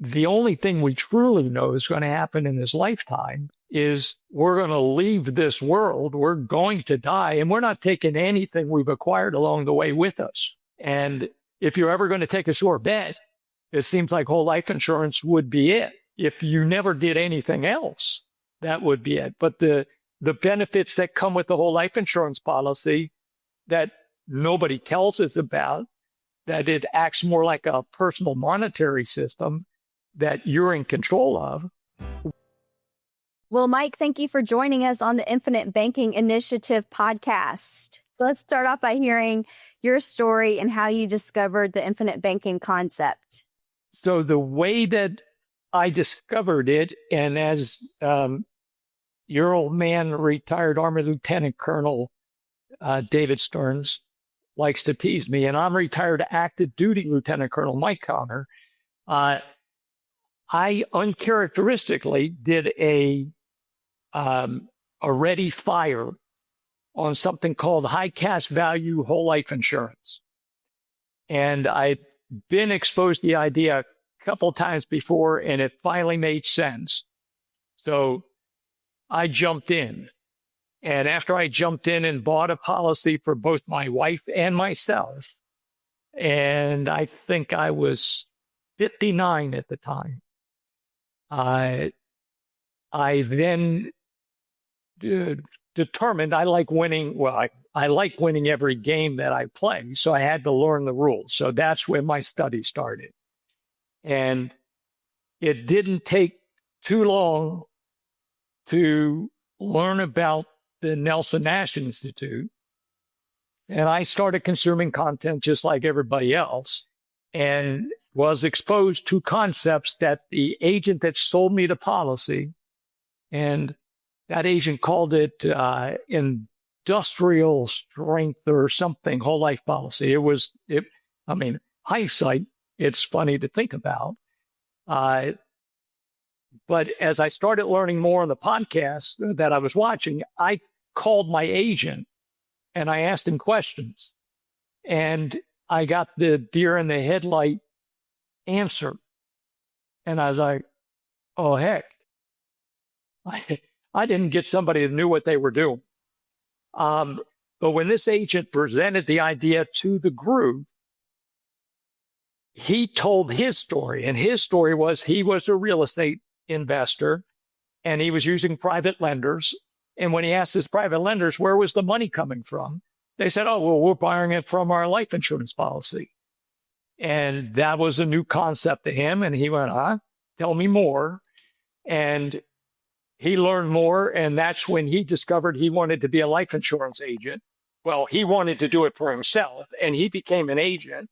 the only thing we truly know is going to happen in this lifetime is we're going to leave this world. We're going to die, and we're not taking anything we've acquired along the way with us. And if you're ever going to take a sure bet, it seems like whole life insurance would be it. If you never did anything else, that would be it. But the benefits that come with the whole life insurance policy that nobody tells us about, that it acts more like a personal monetary system that you're in control of. Well, Mike, thank you for joining us on the Infinite Banking Initiative podcast. Let's start off by hearing your story and how you discovered the infinite banking concept. So the way that I discovered it, and as your old man, retired Army Lieutenant Colonel David Stearns likes to tease me, and I'm retired active duty Lieutenant Colonel Mike Connor, I uncharacteristically did a ready fire on something called high cash value whole life insurance. And I'd been exposed to the idea a couple times before, and it finally made sense. So I jumped in. And after I jumped in and bought a policy for both my wife and myself, and I think I was 59 at the time, I then determined I like winning. Well, I like winning every game that I play, so I had to learn the rules. So that's where my study started. And it didn't take too long to learn about the Nelson Nash Institute. And I started consuming content just like everybody else, and was exposed to concepts that the agent that sold me the policy, and that agent called it industrial strength or something, whole life policy. Hindsight, it's funny to think about. But as I started learning more on the podcast that I was watching, I called my agent and I asked him questions. And I got the deer in the headlight answer. And I was like, oh, heck. I didn't get somebody that knew what they were doing. But when this agent presented the idea to the group, he told his story. And his story was he was a real estate investor and he was using private lenders. And when he asked his private lenders, where was the money coming from? They said, oh, well, we're buying it from our life insurance policy. And that was a new concept to him. And he went, tell me more. And he learned more. And that's when he discovered he wanted to be a life insurance agent. Well, he wanted to do it for himself, and he became an agent.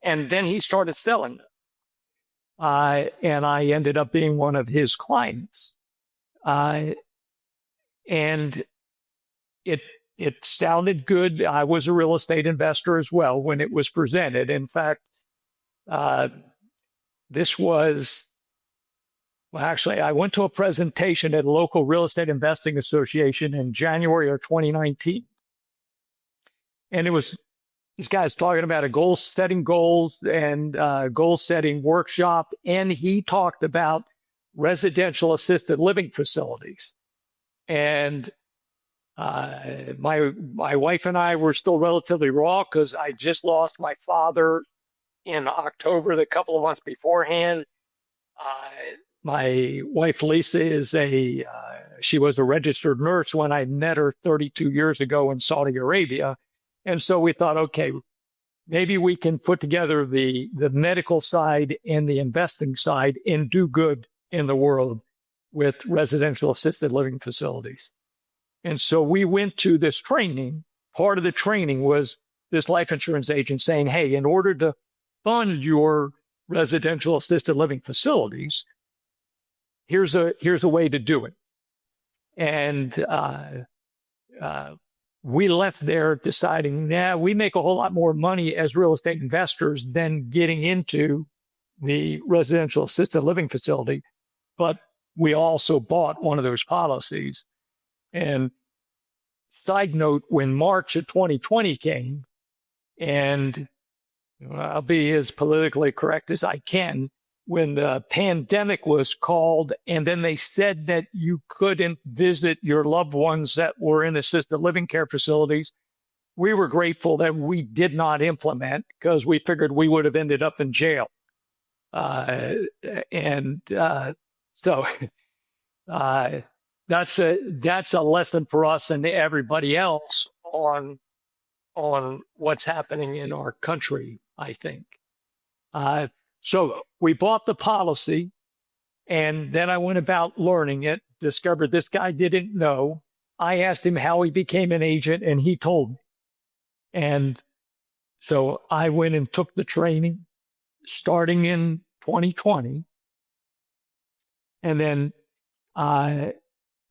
And then he started selling them. And I ended up being one of his clients. And it sounded good. I was a real estate investor as well when it was presented. In fact, this was, well, actually, I went to a presentation at a local real estate investing association in January of 2019. And it was these guys talking about a setting goals and goal-setting workshop. And he talked about residential assisted living facilities. And my wife and I were still relatively raw because I just lost my father in October, the couple of months beforehand. My wife, Lisa, she was a registered nurse when I met her 32 years ago in Saudi Arabia. And so we thought, okay, maybe we can put together the medical side and the investing side and do good in the world with residential assisted living facilities. And so we went to this training. Part of the training was this life insurance agent saying, hey, in order to fund your residential assisted living facilities, here's a way to do it. And we left there deciding, we make a whole lot more money as real estate investors than getting into the residential assisted living facility. But we also bought one of those policies. And side note, when March of 2020 came, and I'll be as politically correct as I can, when the pandemic was called, and then they said that you couldn't visit your loved ones that were in assisted living care facilities, we were grateful that we did not implement, because we figured we would have ended up in jail. So that's a lesson for us and everybody else on what's happening in our country, I think. So we bought the policy, and then I went about learning it, discovered this guy didn't know. I asked him how he became an agent, and he told me. And so I went and took the training starting in 2020. And then I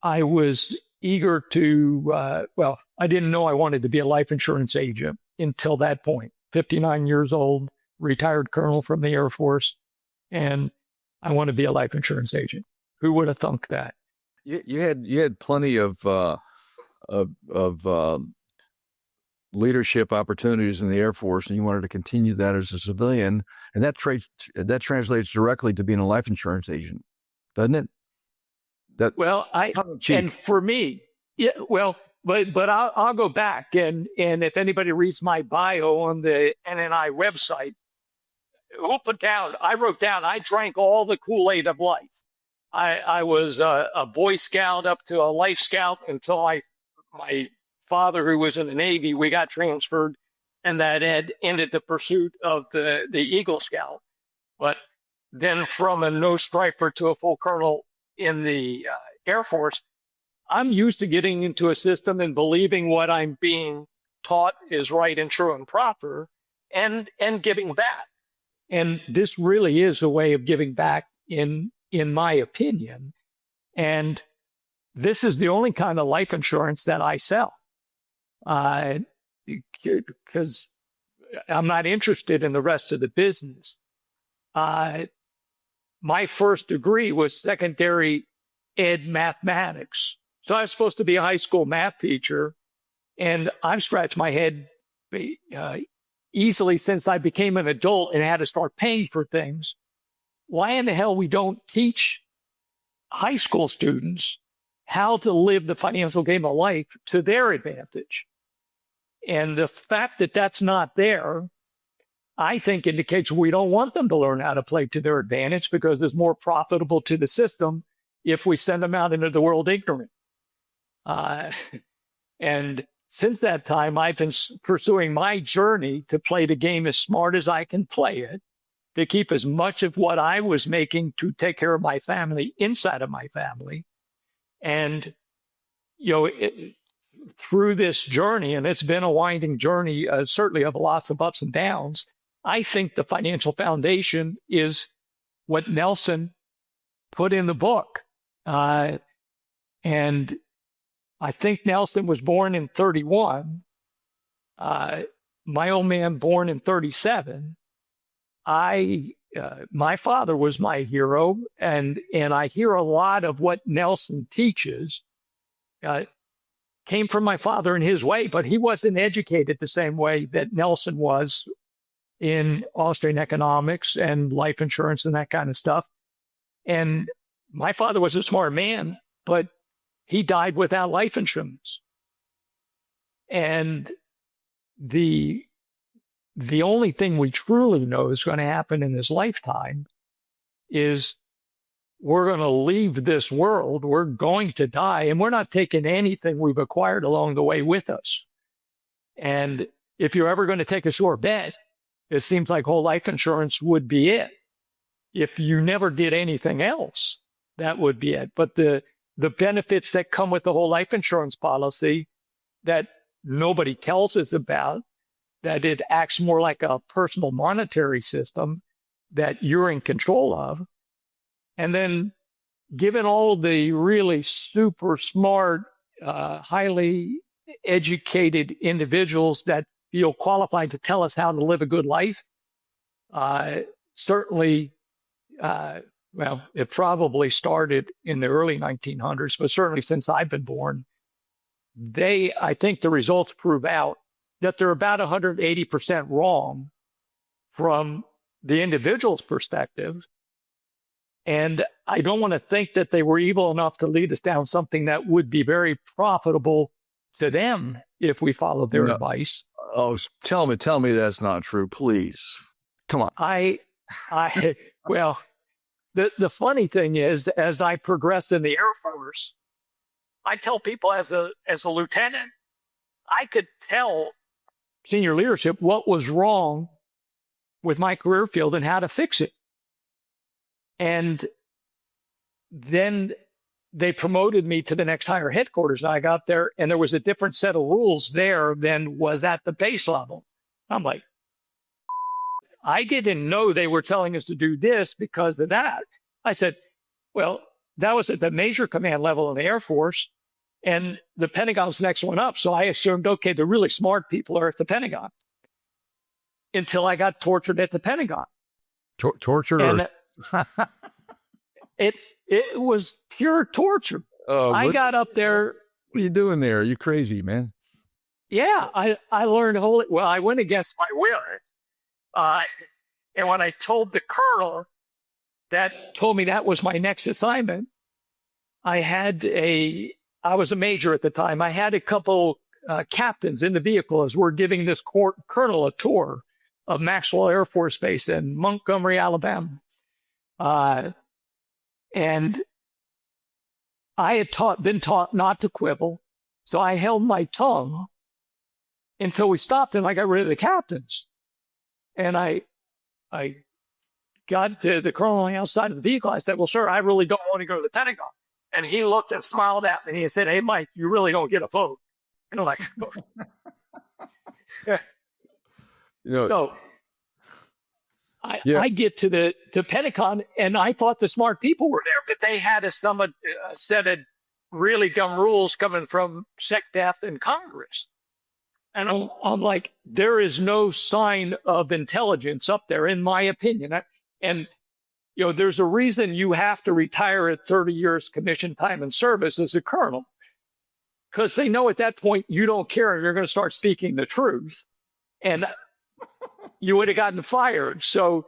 was eager to, I didn't know I wanted to be a life insurance agent until that point. 59 years old, retired colonel from the Air Force, and I want to be a life insurance agent. Who would have thunk that? You had plenty of leadership opportunities in the Air Force, and you wanted to continue that as a civilian, and that translates directly to being a life insurance agent, doesn't it? And for me, yeah, but I'll go back, and if anybody reads my bio on the NNI website, I wrote down, I drank all the Kool-Aid of life. I was a Boy Scout up to a Life Scout until my father, who was in the Navy, we got transferred, and that ended the pursuit of the Eagle Scout. But then from a no striper to a full colonel in the Air Force, I'm used to getting into a system and believing what I'm being taught is right and true and proper, and giving back. And this really is a way of giving back, in my opinion. And this is the only kind of life insurance that I sell, because I'm not interested in the rest of the business. My first degree was secondary ed mathematics. So I was supposed to be a high school math teacher, and I've scratched my head easily since I became an adult and had to start paying for things. Why in the hell we don't teach high school students how to live the financial game of life to their advantage? And the fact that that's not there, I think, indicates we don't want them to learn how to play to their advantage, because it's more profitable to the system if we send them out into the world ignorant. And since that time, I've been pursuing my journey to play the game as smart as I can play it, to keep as much of what I was making to take care of my family inside of my family. And, through this journey, and it's been a winding journey, certainly of lots of ups and downs, I think the financial foundation is what Nelson put in the book. And I think Nelson was born in 31. My old man born in 37. My father was my hero, and I hear a lot of what Nelson teaches came from my father in his way, but he wasn't educated the same way that Nelson was in Austrian economics and life insurance and that kind of stuff. And my father was a smart man, but he died without life insurance. And the only thing we truly know is going to happen in this lifetime is we're going to leave this world. We're going to die, and we're not taking anything we've acquired along the way with us. And if you're ever going to take a sure bet, it seems like whole life insurance would be it. If you never did anything else, that would be it. But the benefits that come with the whole life insurance policy that nobody tells us about, that it acts more like a personal monetary system that you're in control of. And then given all the really super smart, highly educated individuals that feel qualified to tell us how to live a good life, certainly, it probably started in the early 1900s, but certainly since I've been born, I think the results prove out that they're about 180% wrong from the individual's perspective, And I don't want to think that they were evil enough to lead us down something that would be very profitable to them if we followed their advice. Oh, tell me that's not true, please. Come on. Well, the funny thing is, as I progressed in the Air Force, I tell people as a lieutenant, I could tell senior leadership what was wrong with my career field and how to fix it. And then they promoted me to the next higher headquarters. And I got there and there was a different set of rules there than was at the base level. I'm like, I didn't know they were telling us to do this because of that. I said, well, that was at the major command level in the Air Force, and the Pentagon's the next one up. So I assumed, okay, the really smart people are at the Pentagon, until I got tortured at the Pentagon. Tortured? And it was pure torture. I got up there. What are you doing there? You're crazy, man. Yeah, I learned I went against my will. And when I told the colonel that told me that was my next assignment, I was a major at the time. I had a couple captains in the vehicle as we're giving this colonel a tour of Maxwell Air Force Base in Montgomery, Alabama. And I had been taught not to quibble, so I held my tongue until we stopped and I got rid of the captains. And I got to the colonel on the outside of the vehicle. I said, well, sir, I really don't want to go to the Pentagon. And he looked and smiled at me and he said, hey, Mike, you really don't get a vote. And I'm like, yeah. So I get to the Pentagon and I thought the smart people were there, but they had a set of really dumb rules coming from SecDef and Congress. And I'm like, there is no sign of intelligence up there, in my opinion. And, there's a reason you have to retire at 30 years commission time and service as a colonel, because they know at that point you don't care and you're going to start speaking the truth. And you would have gotten fired. So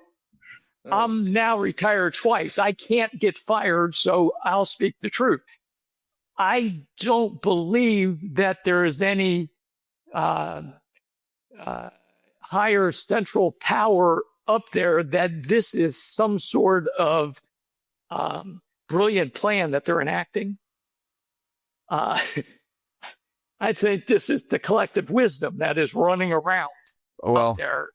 I'm now retired twice. I can't get fired, so I'll speak the truth. I don't believe that there is any higher central power up there that this is some sort of brilliant plan that they're enacting. I think this is the collective wisdom that is running around up there.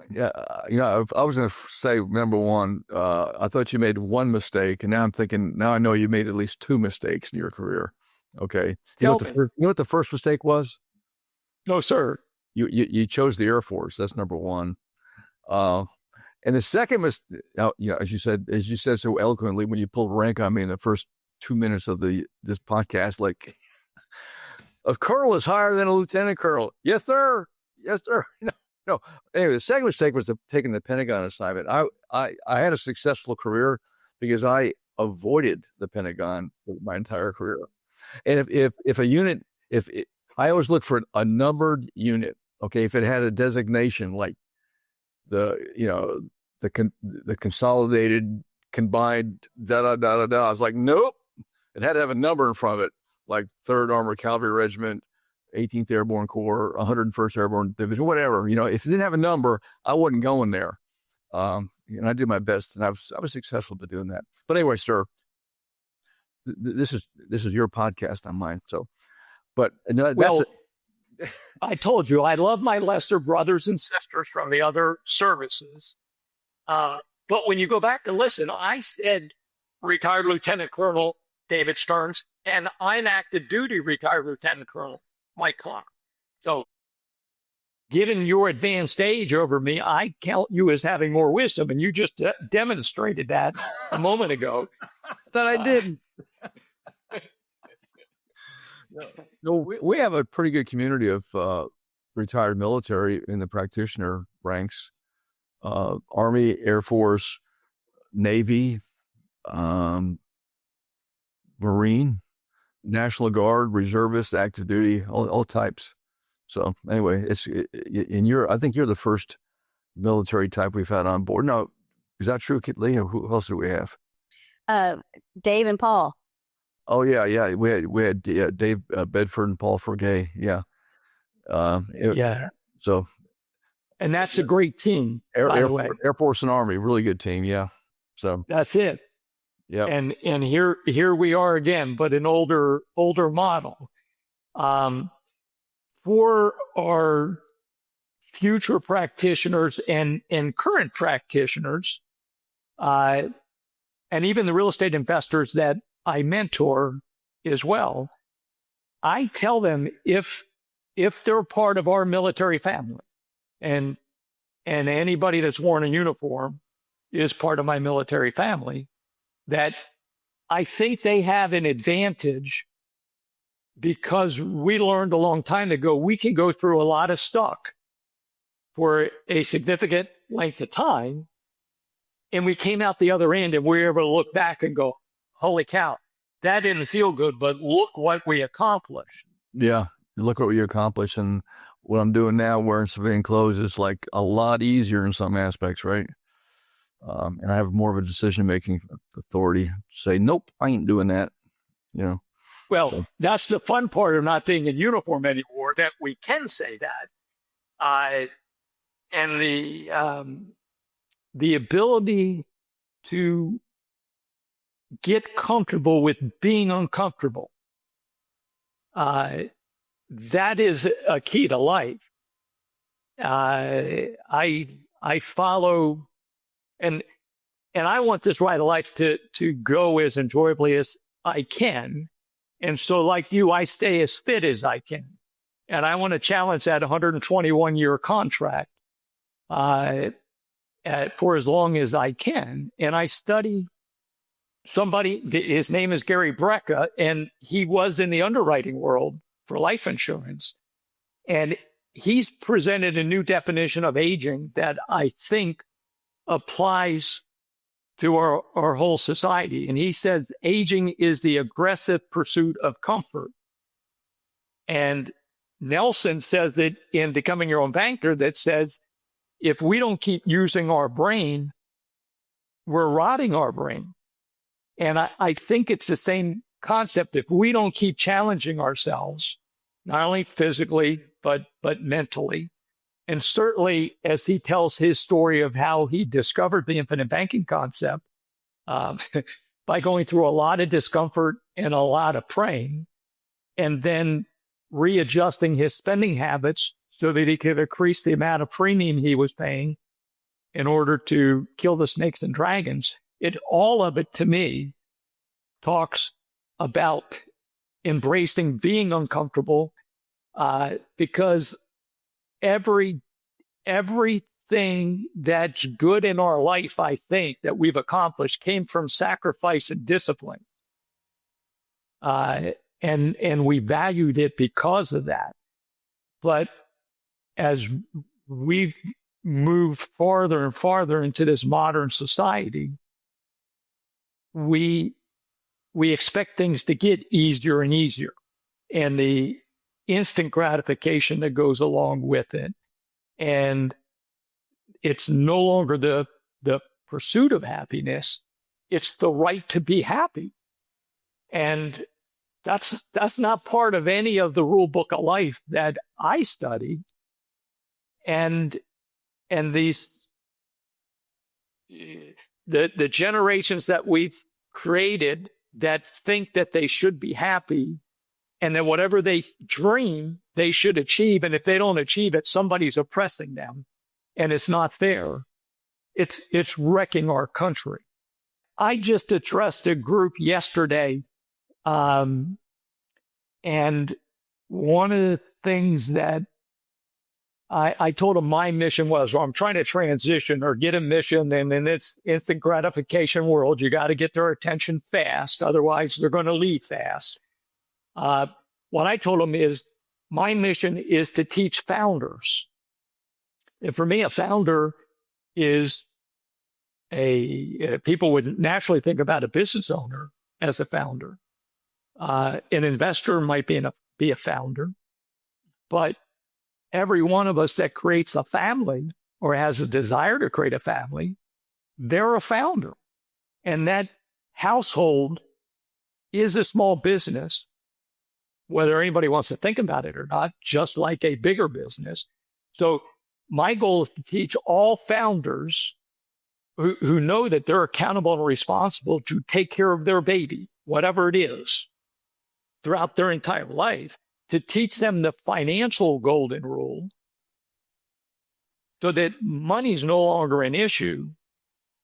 Yeah, I was going to say, number one, I thought you made one mistake, and now I'm thinking, now I know you made at least two mistakes in your career. Okay. You know what the first mistake was? No, sir. You chose the Air Force. That's number one. And the second mistake, as you said so eloquently when you pulled rank on me in the first 2 minutes of this podcast, like, a colonel is higher than a lieutenant colonel. Yes, sir. Yes, sir. No. Anyway, the second mistake was taking the Pentagon assignment. I had a successful career because I avoided the Pentagon for my entire career. And if a unit, I always look for a numbered unit. Okay, if it had a designation like the consolidated combined I was like, nope. It had to have a number in front of it, like 3rd Armored Cavalry Regiment, 18th Airborne Corps, 101st Airborne Division, whatever. If it didn't have a number, I wasn't going there. And I did my best, and I was successful by doing that. But anyway, sir, this is your podcast, not mine. So, but I told you I love my lesser brothers and sisters from the other services. But when you go back and listen, I said retired Lieutenant Colonel David Stearns, and I'm active duty retired Lieutenant Colonel Mike Clark. So, given your advanced age over me, I count you as having more wisdom, and you just demonstrated that a moment ago. That I didn't. No, we have a pretty good community of retired military in the practitioner ranks. Army, Air Force, Navy, Marine, National Guard, reservists, active duty, all types. So anyway, I think you're the first military type we've had on board. Now, Is that true, Leah? Who else do we have? Dave and Paul. Oh yeah. We had Dave Bedford and Paul Forgay. Yeah. Yeah. So, and that's a great team, by the way. Air Force and Army, really good team. Yeah. So that's it. Yeah. And here we are again, but an older model. For our future practitioners and current practitioners, and even the real estate investors that I mentor as well, I tell them if they're part of our military family, and anybody that's worn a uniform is part of my military family, that I think they have an advantage because we learned a long time ago we can go through a lot of stuff for a significant length of time, and we came out the other end and we were able to look back and go, holy cow, that didn't feel good, but look what we accomplished. Yeah, look what we accomplished. And what I'm doing now, wearing civilian clothes, is like a lot easier in some aspects, right? And I have more of a decision-making authority to say, nope, I ain't doing that, Well, so. That's the fun part of not being in uniform anymore, that we can say that. And the ability to get comfortable with being uncomfortable, that is a key to life. I follow, and I want this ride of life to go as enjoyably as I can. And so like you, I stay as fit as I can. And I want to challenge that 121-year contract for as long as I can. And I study somebody, his name is Gary Brecka, and he was in the underwriting world for life insurance. And he's presented a new definition of aging that I think applies to our whole society. And he says aging is the aggressive pursuit of comfort. And Nelson says that in Becoming Your Own Banker, that says, if we don't keep using our brain, we're rotting our brain. And I think it's the same concept. If we don't keep challenging ourselves, not only physically, but mentally, and certainly as he tells his story of how he discovered the infinite banking concept, by going through a lot of discomfort and a lot of praying, and then readjusting his spending habits so that he could increase the amount of premium he was paying in order to kill the snakes and dragons. All of it, to me, talks about embracing being uncomfortable, because everything that's good in our life, I think, that we've accomplished came from sacrifice and discipline. And we valued it because of that. But as we've moved farther and farther into this modern society, we expect things to get easier and easier, and the instant gratification that goes along with it. And it's no longer the pursuit of happiness, it's the right to be happy. And that's not part of any of the rule book of life that I study. And these the generations that we've created that think that they should be happy, and that whatever they dream, they should achieve. And if they don't achieve it, somebody's oppressing them, and it's not fair. It's wrecking our country. I just addressed a group yesterday, and one of the things that I told them my mission was, well, I'm trying to transition or get a mission, and in this instant gratification world, you got to get their attention fast. Otherwise, they're going to leave fast. What I told them is, my mission is to teach founders. And for me, a founder is people would naturally think about a business owner as a founder. An investor might be a founder, but every one of us that creates a family or has a desire to create a family they're a founder. And that household is a small business, whether anybody wants to think about it or not, just like a bigger business. So my goal is to teach all founders who know that they're accountable and responsible to take care of their baby, whatever it is, throughout their entire life, to teach them the financial golden rule so that money's no longer an issue.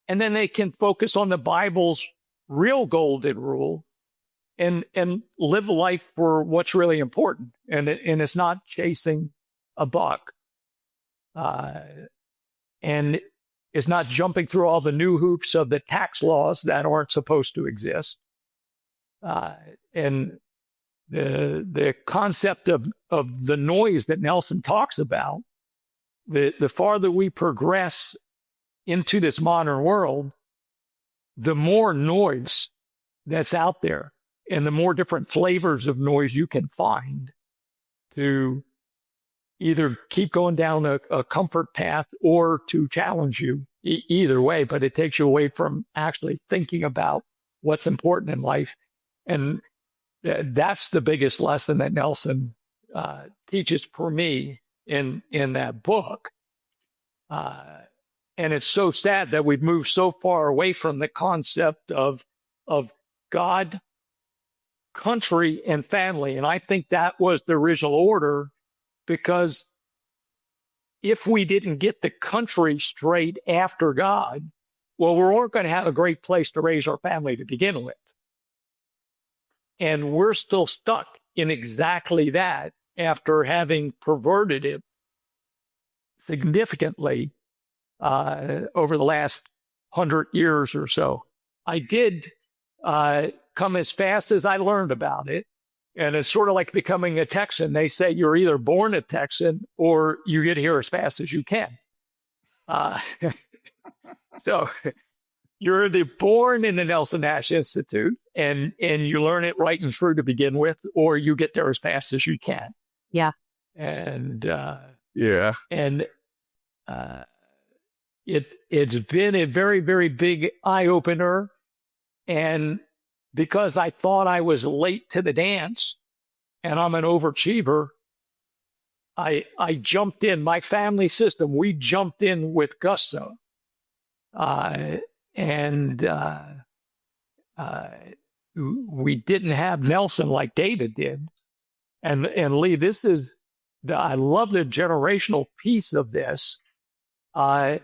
And then they can focus on the Bible's real golden rule and live life for what's really important. And it's not chasing a buck. And it's not jumping through all the new hoops of the tax laws that aren't supposed to exist. And the concept of the noise that Nelson talks about, the farther we progress into this modern world, the more noise that's out there and the more different flavors of noise you can find to either keep going down a comfort path or to challenge you either way, but it takes you away from actually thinking about what's important in life. And that's the biggest lesson that Nelson teaches for me in that book. And it's so sad that we've moved so far away from the concept of God, country, and family. And I think that was the original order, because if we didn't get the country straight after God, well, we weren't going to have a great place to raise our family to begin with. And we're still stuck in exactly that after having perverted it significantly over the last 100 years or so. I did come as fast as I learned about it. And it's sort of like becoming a Texan. They say you're either born a Texan or you get here as fast as you can. So you're either born in the Nelson Nash Institute and you learn it right and true to begin with, or you get there as fast as you can. Yeah. And it's been a very, very big eye-opener. And because I thought I was late to the dance and I'm an overachiever, I jumped in. My family system, we jumped in with gusto. We didn't have Nelson like David did. And Lee, I love the generational piece of this. And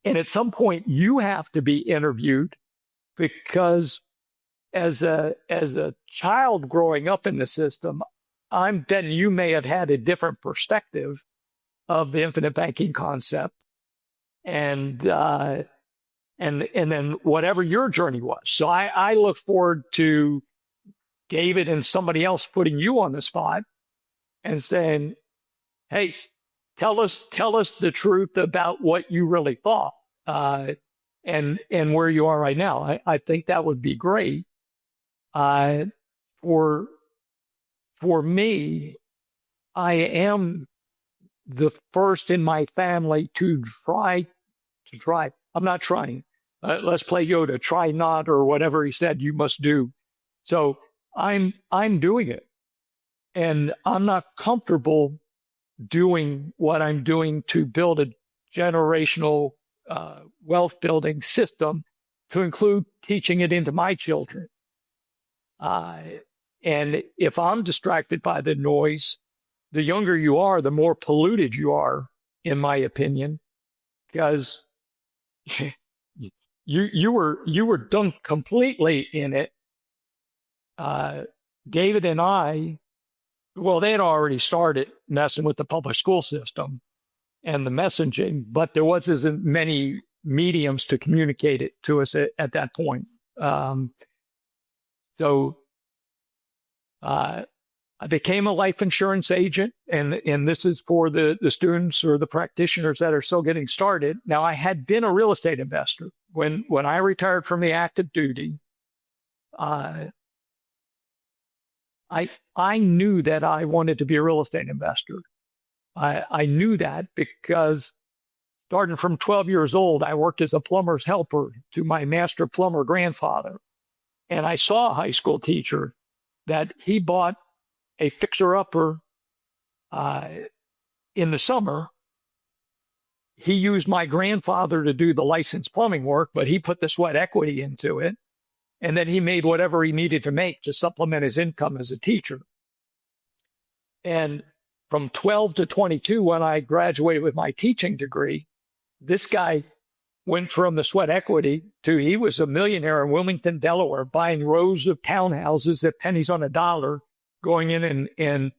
at some point you have to be interviewed, because as a child growing up in the system, I'm betting you may have had a different perspective of the infinite banking concept, and then whatever your journey was. So I look forward to David and somebody else putting you on the spot and saying, "Hey, tell us the truth about what you really thought, and where you are right now." I think that would be great. For me, I am the first in my family to try. I'm not trying. Let's play Yoda. Try not, or whatever he said you must do. So I'm doing it, and I'm not comfortable doing what I'm doing to build a generational wealth building system, to include teaching it into my children. And if I'm distracted by the noise, the younger you are, the more polluted you are, in my opinion, because you were dunked completely in it. David and I, well, they had already started messing with the public school system and the messaging, but there wasn't many mediums to communicate it to us at that point. So I became a life insurance agent, and this is for the students or the practitioners that are still getting started. Now, I had been a real estate investor. When I retired from the active duty, I knew that I wanted to be a real estate investor. I knew that because starting from 12 years old, I worked as a plumber's helper to my master plumber grandfather. And I saw a high school teacher that he bought a fixer-upper in the summer. He used my grandfather to do the licensed plumbing work, but he put the sweat equity into it. And then he made whatever he needed to make to supplement his income as a teacher. And from 12 to 22, when I graduated with my teaching degree, this guy went from the sweat equity to he was a millionaire in Wilmington, Delaware, buying rows of townhouses at pennies on a dollar, going in and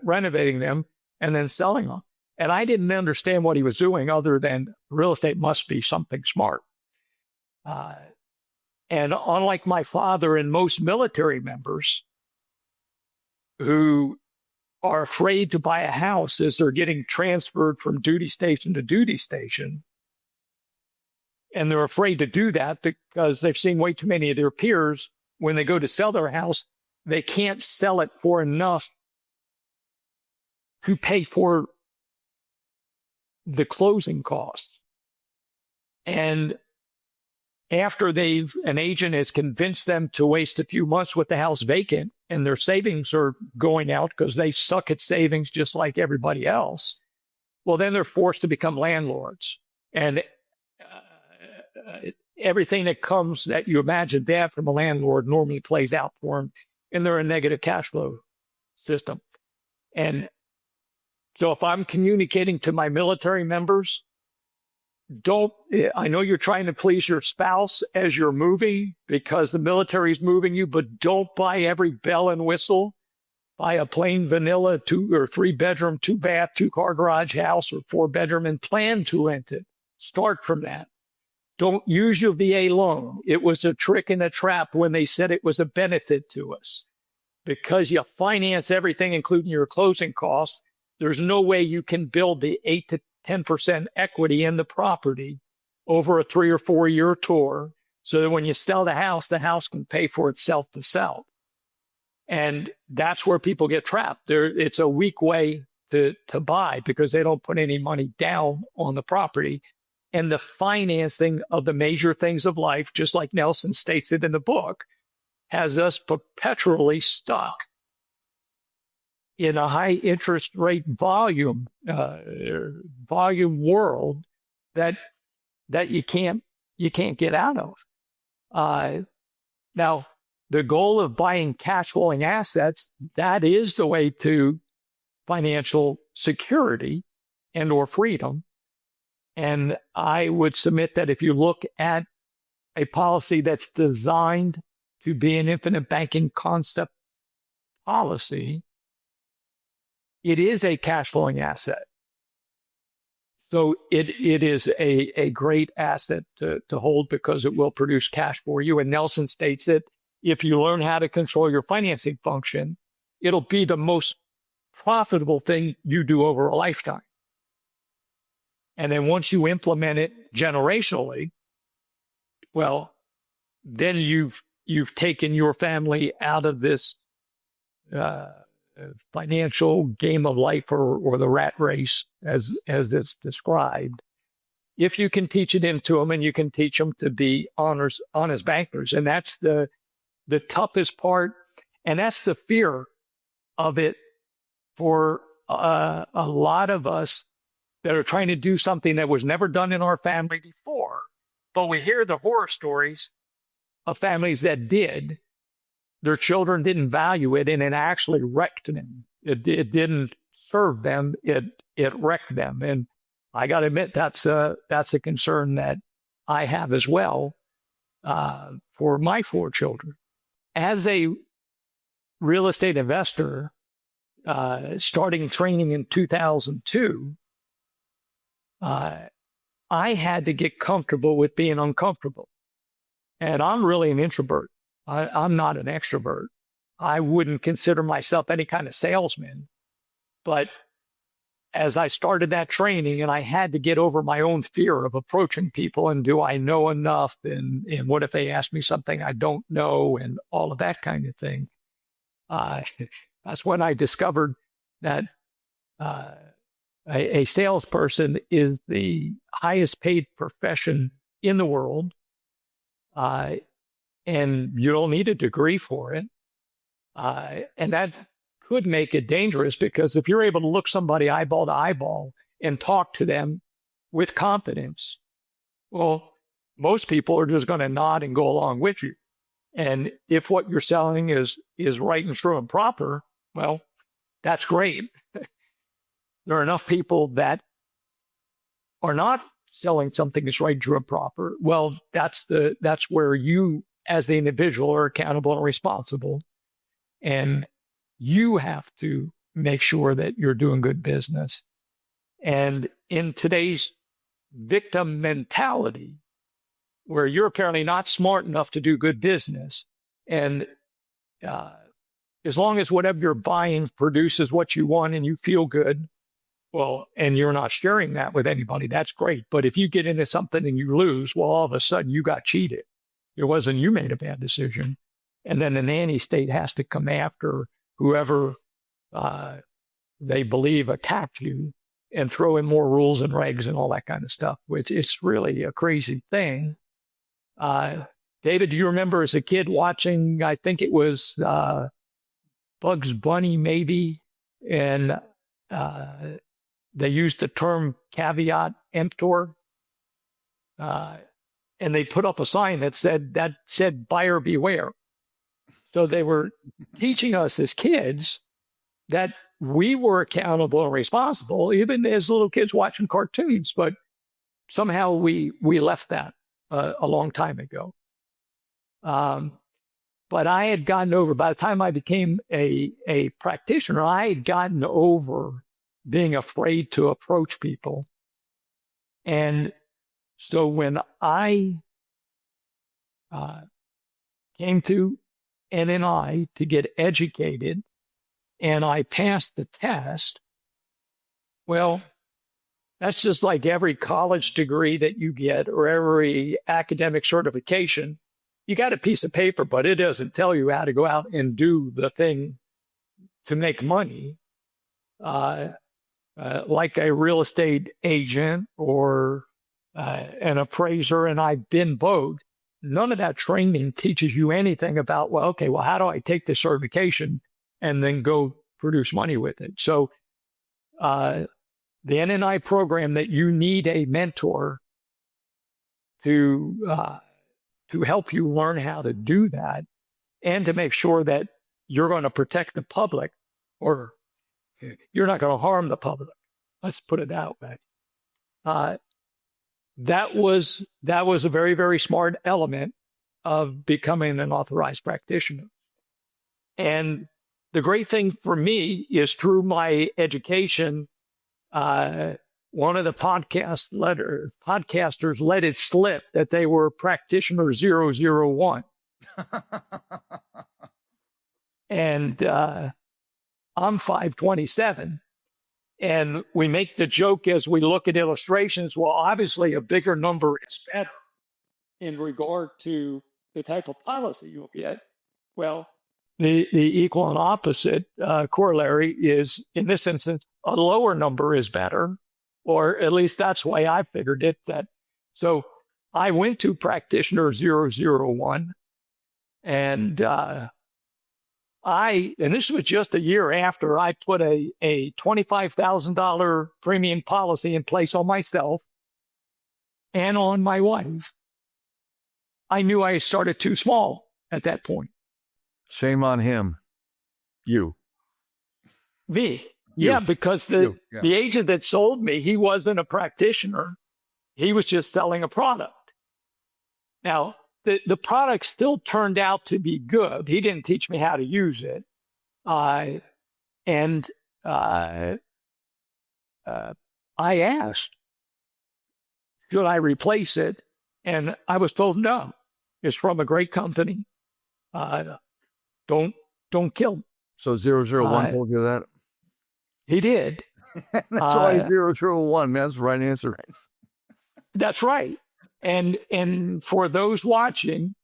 renovating them and then selling them. And I didn't understand what he was doing other than real estate must be something smart. And unlike my father and most military members who are afraid to buy a house as they're getting transferred from duty station to duty station, and they're afraid to do that because they've seen way too many of their peers, when they go to sell their house, they can't sell it for enough to pay for the closing costs. And after an agent has convinced them to waste a few months with the house vacant and their savings are going out because they suck at savings just like everybody else, well, then they're forced to become landlords. And everything that you imagine that from a landlord normally plays out for them, and they're a negative cash flow system. And so if I'm communicating to my military members, I know you're trying to please your spouse as you're moving because the military is moving you, but don't buy every bell and whistle. Buy a plain vanilla 2 or 3 bedroom, 2 bath, 2 car garage house or 4 bedroom and plan to rent it. Start from that. Don't use your VA loan. It was a trick and a trap when they said it was a benefit to us. Because you finance everything, including your closing costs, there's no way you can build the 8 to 10% equity in the property over a 3 or 4 year tour so that when you sell the house can pay for itself to sell. And that's where people get trapped. It's a weak way to buy because they don't put any money down on the property. And the financing of the major things of life, just like Nelson states it in the book, has us perpetually stuck in a high interest rate volume world that you can't get out of. Now, the goal of buying cash flowing assets, that is the way to financial security and or freedom. And I would submit that if you look at a policy that's designed to be an infinite banking concept policy, it is a cash flowing asset. So it is a great asset to hold because it will produce cash for you. And Nelson states that if you learn how to control your financing function, it'll be the most profitable thing you do over a lifetime. And then once you implement it generationally, well, then you've taken your family out of this financial game of life or the rat race as it's described. If you can teach it into them and you can teach them to be honest bankers. And that's the toughest part. And that's the fear of it for a lot of us that are trying to do something that was never done in our family before. But we hear the horror stories of families that did. Their children didn't value it, and it actually wrecked them. It didn't serve them. It wrecked them. And I got to admit, that's a concern that I have as well for my 4 children. As a real estate investor, starting training in 2002, I had to get comfortable with being uncomfortable. And I'm really an introvert. I'm not an extrovert. I wouldn't consider myself any kind of salesman. But as I started that training and I had to get over my own fear of approaching people and do I know enough and what if they ask me something I don't know and all of that kind of thing. That's when I discovered that A salesperson is the highest paid profession in the world, and you don't need a degree for it. And that could make it dangerous, because if you're able to look somebody eyeball to eyeball and talk to them with confidence, well, most people are just going to nod and go along with you. And if what you're selling is right and true and proper, well, that's great. There are enough people that are not selling something that's right, true, and proper. Well, that's where you, as the individual, are accountable and responsible. And you have to make sure that you're doing good business. And in today's victim mentality, where you're apparently not smart enough to do good business, and as long as whatever you're buying produces what you want and you feel good, well, and you're not sharing that with anybody, that's great. But if you get into something and you lose, well, all of a sudden you got cheated. It wasn't you made a bad decision. And then the nanny state has to come after whoever they believe attacked you and throw in more rules and regs and all that kind of stuff, which is really a crazy thing. David, do you remember as a kid watching, I think it was Bugs Bunny maybe, and they used the term caveat emptor, and they put up a sign that said buyer beware. So they were teaching us as kids that we were accountable and responsible, even as little kids watching cartoons, but somehow we left that a long time ago. But I had gotten over, by the time I became a practitioner, I had gotten over being afraid to approach people. And so when I came to NNI to get educated and I passed the test, well, that's just like every college degree that you get or every academic certification. You got a piece of paper, but it doesn't tell you how to go out and do the thing to make money. Like a real estate agent or an appraiser, and I've been both. None of that training teaches you anything about, well, how do I take this certification and then go produce money with it? So the NNI program, that you need a mentor to help you learn how to do that and to make sure that you're going to protect the public, or you're not going to harm the public. Let's put it that way. That was a very, very smart element of becoming an authorized practitioner. And the great thing for me is, through my education, one of the podcasters let it slip that they were practitioner 001. And I'm 527. And we make the joke as we look at illustrations, well, obviously a bigger number is better in regard to the type of policy you'll get. Well, the equal and opposite corollary is, in this instance, a lower number is better, or at least that's the way I figured it. So I went to practitioner 001, and this was just a year after I put a $25,000 premium policy in place on myself and on my wife. I knew I started too small at that point. Shame on him. You. Me. You. Yeah, because the agent that sold me, he wasn't a practitioner. He was just selling a product. Now, the product still turned out to be good. He didn't teach me how to use it. I asked, should I replace it? And I was told, no, it's from a great company. Don't kill. So 001 told you that? He did. That's why 001. That's the right answer. That's right. And for those watching,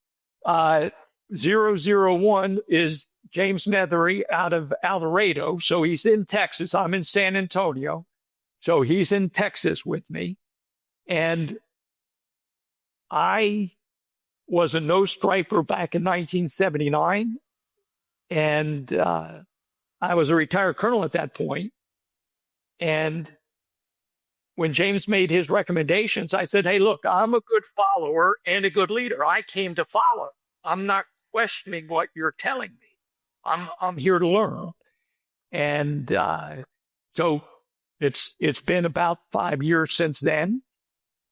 001 is James Nethery out of Alvarado. So he's in Texas. I'm in San Antonio. So he's in Texas with me. And I was a no-striper back in 1979. And I was a retired colonel at that point. And when James made his recommendations, I said, hey, look, I'm a good follower and a good leader. I came to follow. I'm not questioning what you're telling me. I'm here to learn. And so it's been about 5 years since then.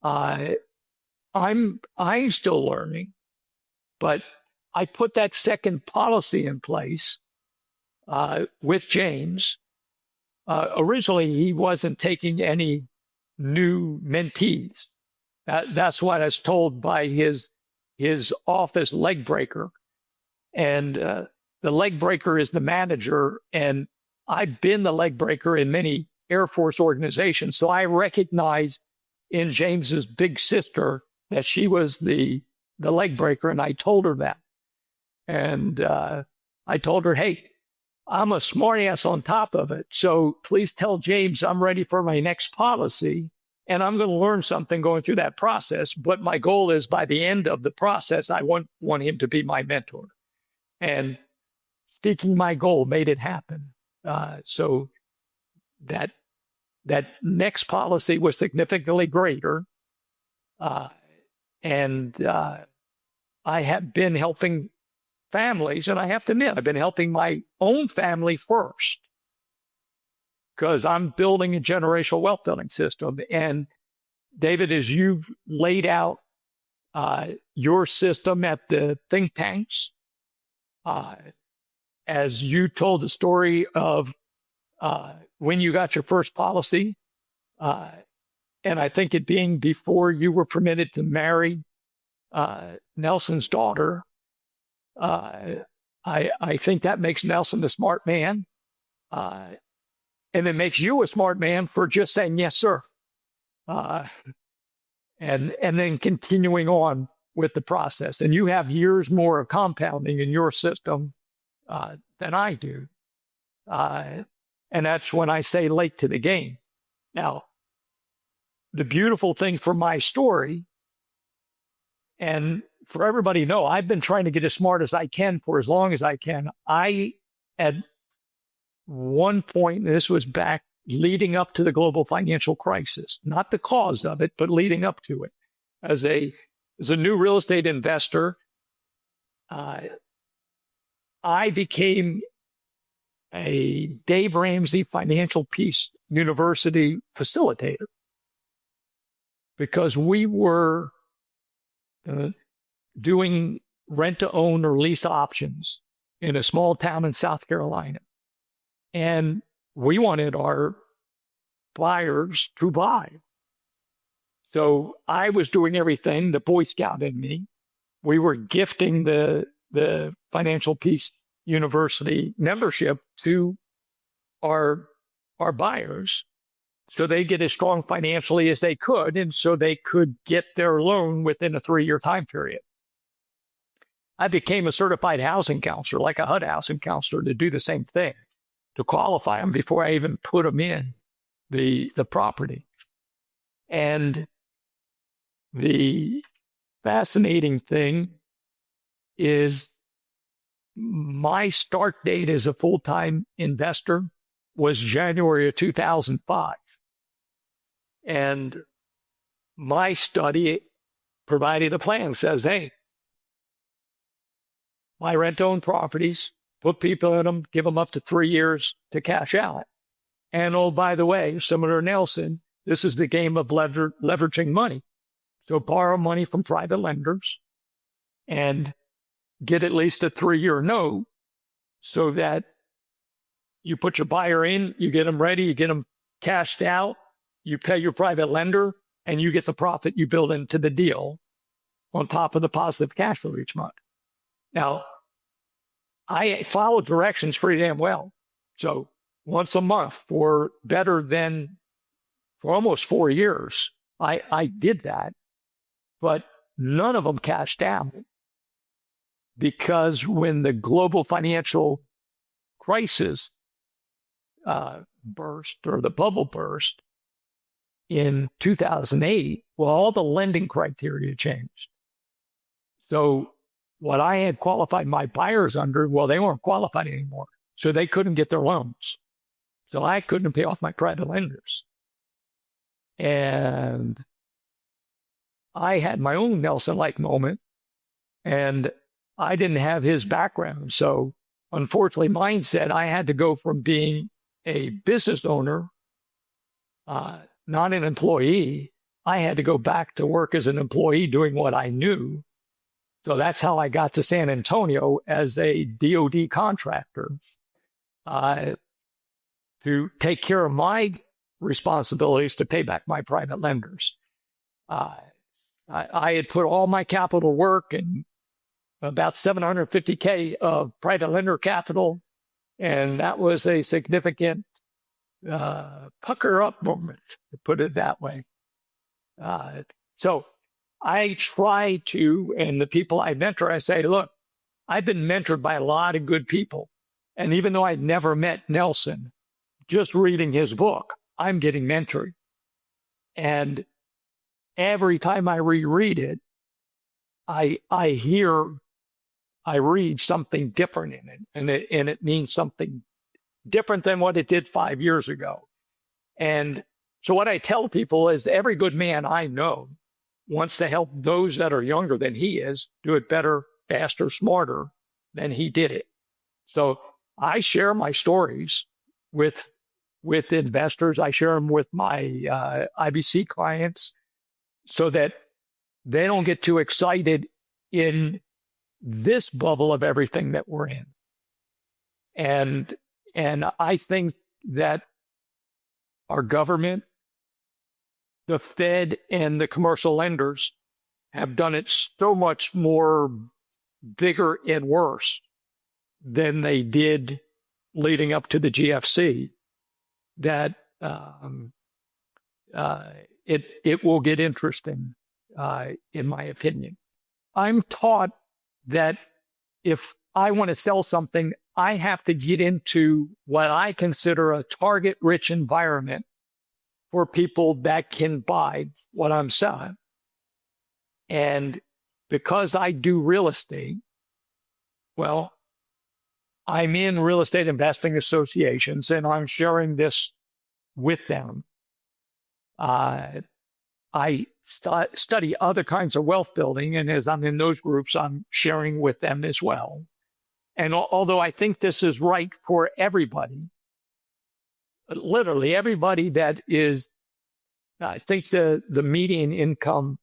I'm still learning, but I put that second policy in place with James. Originally, he wasn't taking any new mentees. That's what I was told by his office leg breaker. And the leg breaker is the manager. And I've been the leg breaker in many Air Force organizations. So I recognize in James's big sister that she was the leg breaker. And I told her that. And I told her, hey, I'm a smartass on top of it. So please tell James I'm ready for my next policy. And I'm going to learn something going through that process. But my goal is by the end of the process, I want him to be my mentor. And speaking my goal made it happen. So that next policy was significantly greater. And I have been helping families, and I have to admit, I've been helping my own family first because I'm building a generational wealth building system. And David, as you've laid out your system at the think tanks, as you told the story of when you got your first policy, and I think it being before you were permitted to marry Nelson's daughter, I think that makes Nelson a smart man. And it makes you a smart man for just saying, yes, sir. And then continuing on with the process. And you have years more of compounding in your system than I do. And that's when I say late to the game. Now, the beautiful thing for my story, and for everybody to know, I've been trying to get as smart as I can for as long as I can. I, at one point, this was back leading up to the global financial crisis, not the cause of it, but leading up to it. As a new real estate investor, I became a Dave Ramsey Financial Peace University facilitator because we were doing rent-to-own or lease options in a small town in South Carolina. And we wanted our buyers to buy. So I was doing everything, the Boy Scout in me. We were gifting the Financial Peace University membership to our buyers so they get as strong financially as they could, and so they could get their loan within a 3-year time period. I became a certified housing counselor, like a HUD housing counselor, to do the same thing, to qualify them before I even put them in the property. And the fascinating thing is my start date as a full-time investor was January of 2005. And my study provided a plan, says, hey, buy rent-owned properties, put people in them, give them up to 3 years to cash out. And oh, by the way, similar to Nelson, this is the game of leveraging money. So borrow money from private lenders and get at least a 3-year note so that you put your buyer in, you get them ready, you get them cashed out, you pay your private lender, and you get the profit you build into the deal on top of the positive cash flow each month. Now, I follow directions pretty damn well. So once a month for almost 4 years, I did that, but none of them cashed out because when the global financial crisis burst or the bubble burst, in 2008, well, all the lending criteria changed. So what I had qualified my buyers under, well, they weren't qualified anymore. So they couldn't get their loans. So I couldn't pay off my private lenders. And I had my own Nelson-like moment, and I didn't have his background. So unfortunately, mine said I had to go from being a business owner, not an employee. I had to go back to work as an employee doing what I knew. So that's how I got to San Antonio as a DOD contractor to take care of my responsibilities to pay back my private lenders. I had put all my capital work and about $750K of private lender capital, and that was a significant pucker up moment, to put it that way. So I try to, and the people I mentor, I say, look, I've been mentored by a lot of good people. And even though I'd never met Nelson, just reading his book, I'm getting mentored. And every time I reread it, I read something different in it, and it means something different than what it did 5 years ago. And so what I tell people is every good man I know wants to help those that are younger than he is do it better, faster, smarter than he did it. So I share my stories with investors. I share them with my IBC clients so that they don't get too excited in this bubble of everything that we're in. And I think that our government, the Fed, and the commercial lenders have done it so much more bigger and worse than they did leading up to the GFC that it will get interesting, in my opinion. I'm taught that if I want to sell something, I have to get into what I consider a target-rich environment for people that can buy what I'm selling. And because I do real estate, well, I'm in real estate investing associations, and I'm sharing this with them. I study other kinds of wealth building, and as I'm in those groups, I'm sharing with them as well. And although I think this is right for everybody, literally everybody that is, I think the median income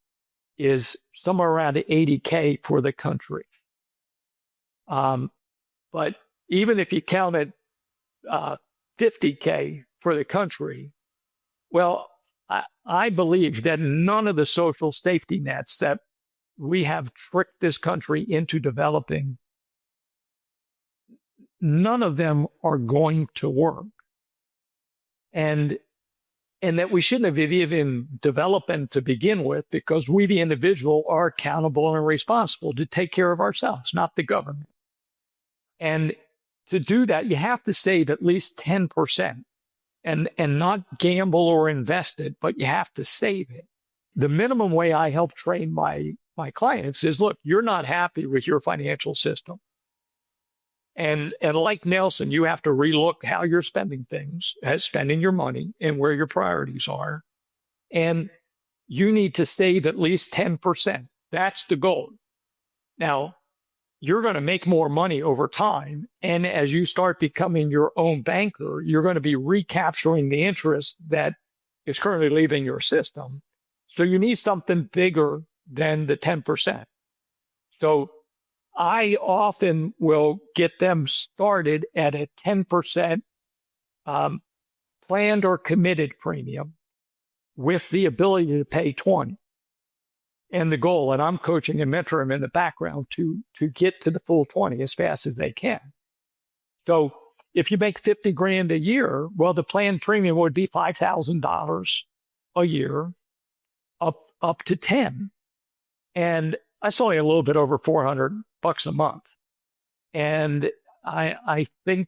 is somewhere around $80K for the country. But even if you counted $50K for the country, well, I believe that none of the social safety nets that we have tricked this country into developing, none of them are going to work. And that we shouldn't have even developed them to begin with, because we, the individual, are accountable and responsible to take care of ourselves, not the government. And to do that, you have to save at least 10%. And not gamble or invest it, but you have to save it. The minimum way I help train my clients is, look, you're not happy with your financial system. And like Nelson, you have to relook how you're spending things, spending your money, and where your priorities are. And you need to save at least 10%. That's the goal. Now, you're going to make more money over time. And as you start becoming your own banker, you're going to be recapturing the interest that is currently leaving your system. So you need something bigger than the 10%. So I often will get them started at a 10% planned or committed premium with the ability to pay 20. And the goal, and I'm coaching and mentoring them in the background to get to the full 20 as fast as they can. So if you make $50,000 a year, well, the planned premium would be $5,000 a year, up to 10. And that's only a little bit over $400 a month. And I think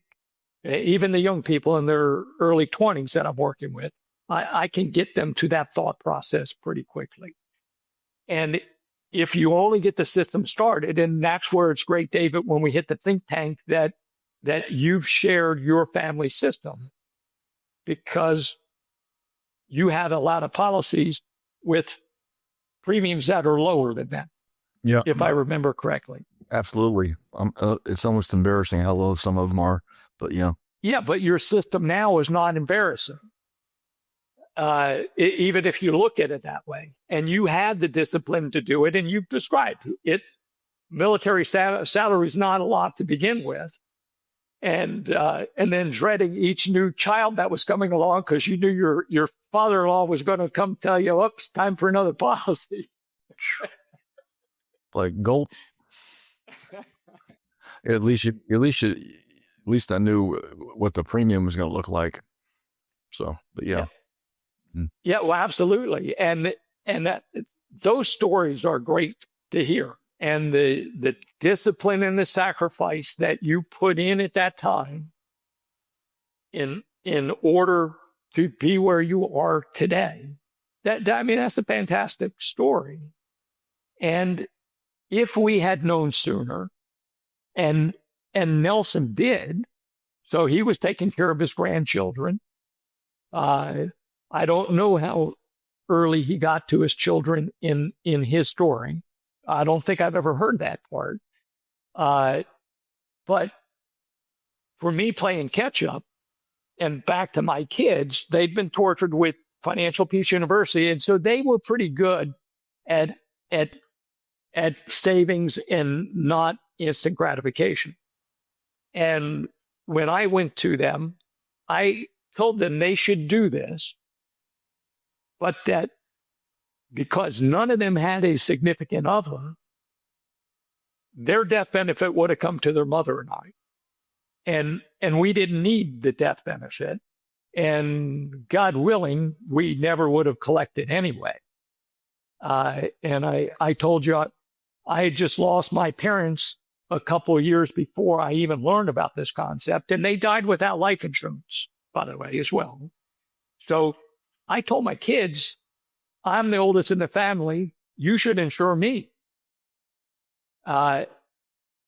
even the young people in their early 20s that I'm working with I can get them to that thought process pretty quickly. And if you only get the system started, and that's where it's great, David, when we hit the think tank, that you've shared your family system, because you have a lot of policies with premiums that are lower than that. Yeah. If I remember correctly. Absolutely. It's almost embarrassing how low some of them are, but yeah. Yeah, but your system now is not embarrassing. Even if you look at it that way, and you had the discipline to do it, and you've described it. Military salary is not a lot to begin with, and then dreading each new child that was coming along because you knew your father-in-law was going to come tell you, "Oops, time for another policy." Like gold. At least I knew what the premium was going to look like. So, but yeah. Yeah, well, absolutely. And those stories are great to hear. And the discipline and the sacrifice that you put in at that time in order to be where you are today, that's a fantastic story. And if we had known sooner, and Nelson did, so he was taking care of his grandchildren. I don't know how early he got to his children in his story. I don't think I've ever heard that part. But for me, playing catch up and back to my kids, they'd been tortured with Financial Peace University. And so they were pretty good at savings and not instant gratification. And when I went to them, I told them they should do this, but that because none of them had a significant other, their death benefit would have come to their mother and I. And we didn't need the death benefit. And God willing, we never would have collected anyway. And I told you, I had just lost my parents a couple of years before I even learned about this concept. And they died without life insurance, by the way, as well. So I told my kids, I'm the oldest in the family. You should insure me. And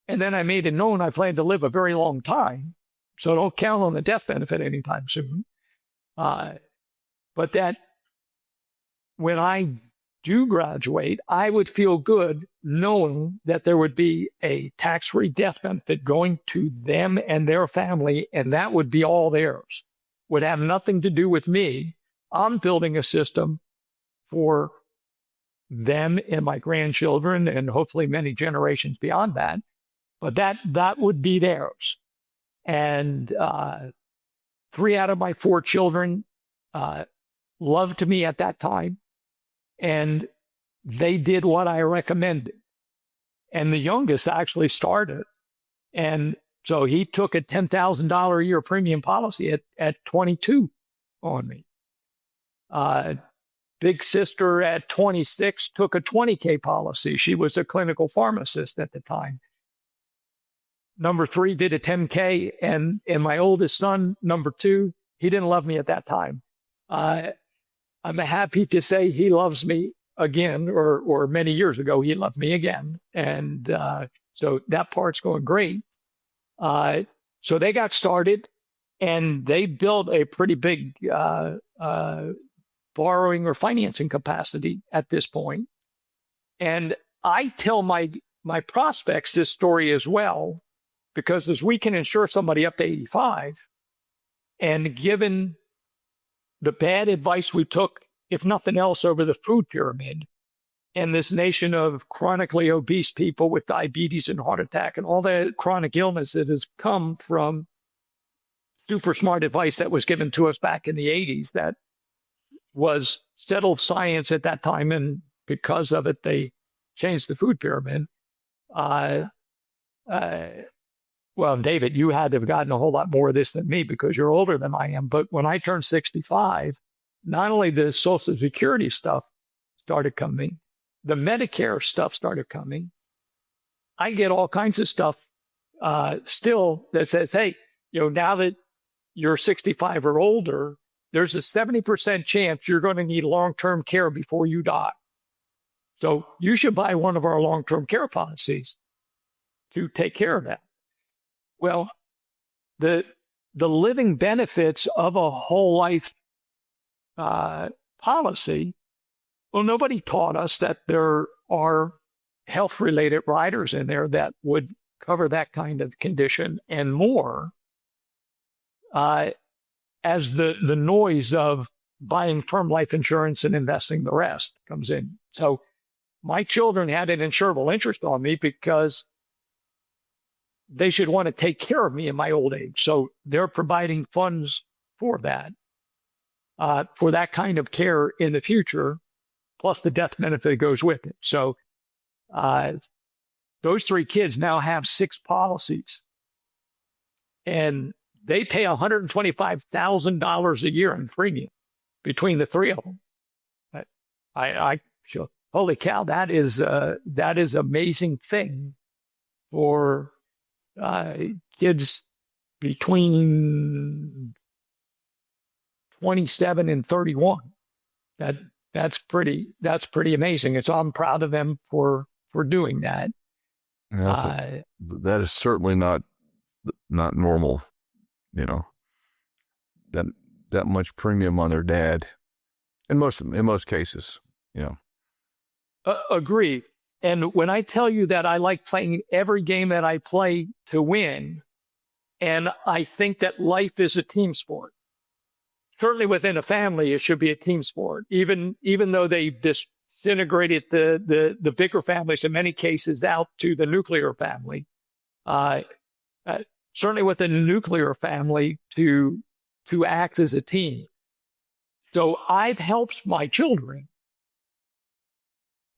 then I made it known I plan to live a very long time. So don't count on the death benefit anytime soon. But that when I do graduate, I would feel good knowing that there would be a tax-free death benefit going to them and their family, and that would be all theirs. Would have nothing to do with me. I'm building a system for them and my grandchildren and hopefully many generations beyond that. But that would be theirs. And 3 out of my 4 children loved me at that time. And they did what I recommended. And the youngest actually started. And so he took a $10,000 a year premium policy at 22 on me. Big sister at 26 took a $20K policy. She was a clinical pharmacist at the time. Number 3 did a $10K, and my oldest son, number 2, he didn't love me at that time. I'm happy to say he loves me again, or many years ago, he loved me again. And so that part's going great. So they got started, and they built a pretty big borrowing or financing capacity at this point. And I tell my prospects this story as well, because as we can insure somebody up to 85, and given the bad advice we took, if nothing else, over the food pyramid, and this nation of chronically obese people with diabetes and heart attack and all the chronic illness that has come from super smart advice that was given to us back in the 80s that was settled science at that time, and because of it, they changed the food pyramid. Well, David, you had to have gotten a whole lot more of this than me because you're older than I am. But when I turned 65, not only the Social Security stuff started coming, the Medicare stuff started coming. I get all kinds of stuff still that says, hey, now that you're 65 or older, there's a 70% chance you're going to need long-term care before you die. So you should buy one of our long-term care policies to take care of that. Well, the living benefits of a whole life policy, well, nobody taught us that there are health-related riders in there that would cover that kind of condition and more, as the noise of buying term life insurance and investing the rest comes in. So my children had an insurable interest on me because they should want to take care of me in my old age. So they're providing funds for that kind of care in the future, plus the death benefit that goes with it. So those three kids now have 6 policies, and they pay $125,000 a year in premium between the three of them. Holy cow, that is amazing thing for kids between 27 and 31. That's pretty amazing. And so I'm proud of them for doing that. That is certainly not normal, that much premium on their dad in most cases, Agree. And when I tell you that I like playing every game that I play to win, and I think that life is a team sport. Certainly within a family, it should be a team sport, even though they disintegrated the Vicar families in many cases out to the nuclear family. Certainly within a nuclear family to act as a team. So I've helped my children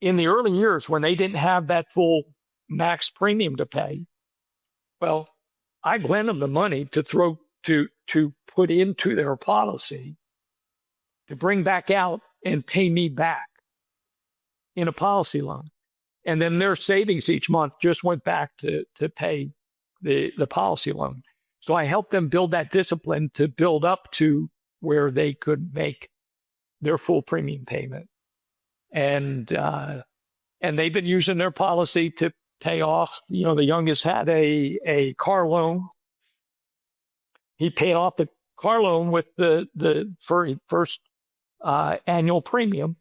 in the early years when they didn't have that full max premium to pay. Well, I lent them the money to put into their policy to bring back out and pay me back in a policy loan. And then their savings each month just went back to pay the policy loan. So I helped them build that discipline to build up to where they could make their full premium payment. And they've been using their policy to pay off. The youngest had a car loan. He paid off the car loan with the first annual premium.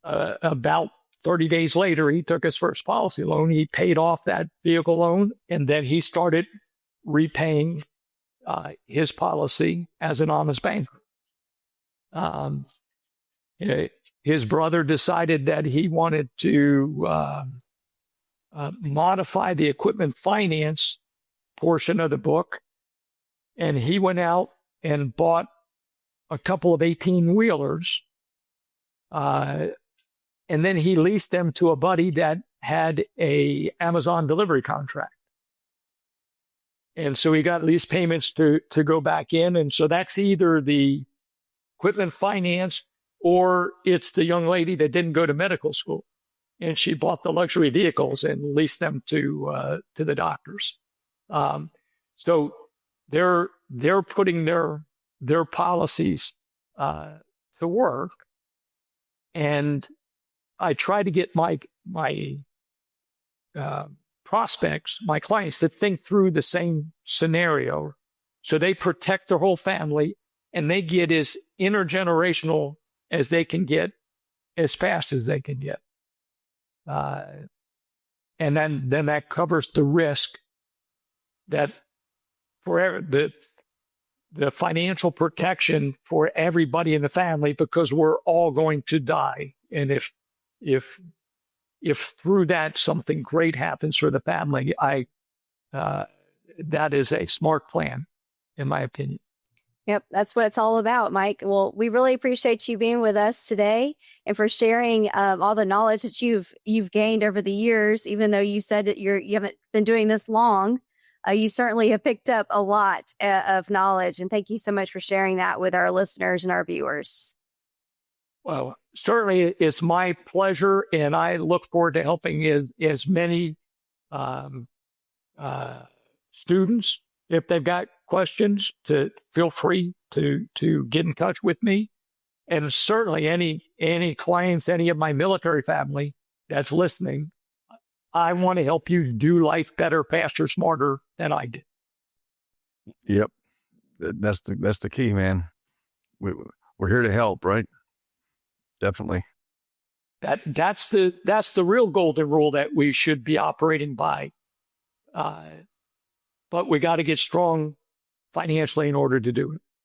About 30 days later, he took his first policy loan. He paid off that vehicle loan, and then he started repaying his policy as an honest banker. His brother decided that he wanted to modify the equipment finance portion of the book, and he went out and bought a couple of 18-wheelers, and then he leased them to a buddy that had a Amazon delivery contract. And so he got lease payments to go back in. And so that's either the equipment finance or it's the young lady that didn't go to medical school. And she bought the luxury vehicles and leased them to the doctors. So they're putting their policies to work. And I try to get my prospects, my clients, to think through the same scenario, so they protect their whole family and they get as intergenerational as they can get, as fast as they can get, and then that covers the risk that for the financial protection for everybody in the family, because we're all going to die. And if through that something great happens for the family, that is a smart plan, in my opinion. Yep, that's what it's all about, Mike. Well, we really appreciate you being with us today and for sharing all the knowledge that you've gained over the years. Even though you said that you haven't been doing this long, you certainly have picked up a lot of knowledge. And thank you so much for sharing that with our listeners and our viewers. Well, certainly it's my pleasure, and I look forward to helping as many students, if they've got questions, to feel free to get in touch with me. And certainly any clients, any of my military family that's listening, I want to help you do life better, faster, smarter than I did. Yep. That's the key, man. We're here to help, right? Definitely. That's the real golden rule that we should be operating by. But we got to get strong financially in order to do it.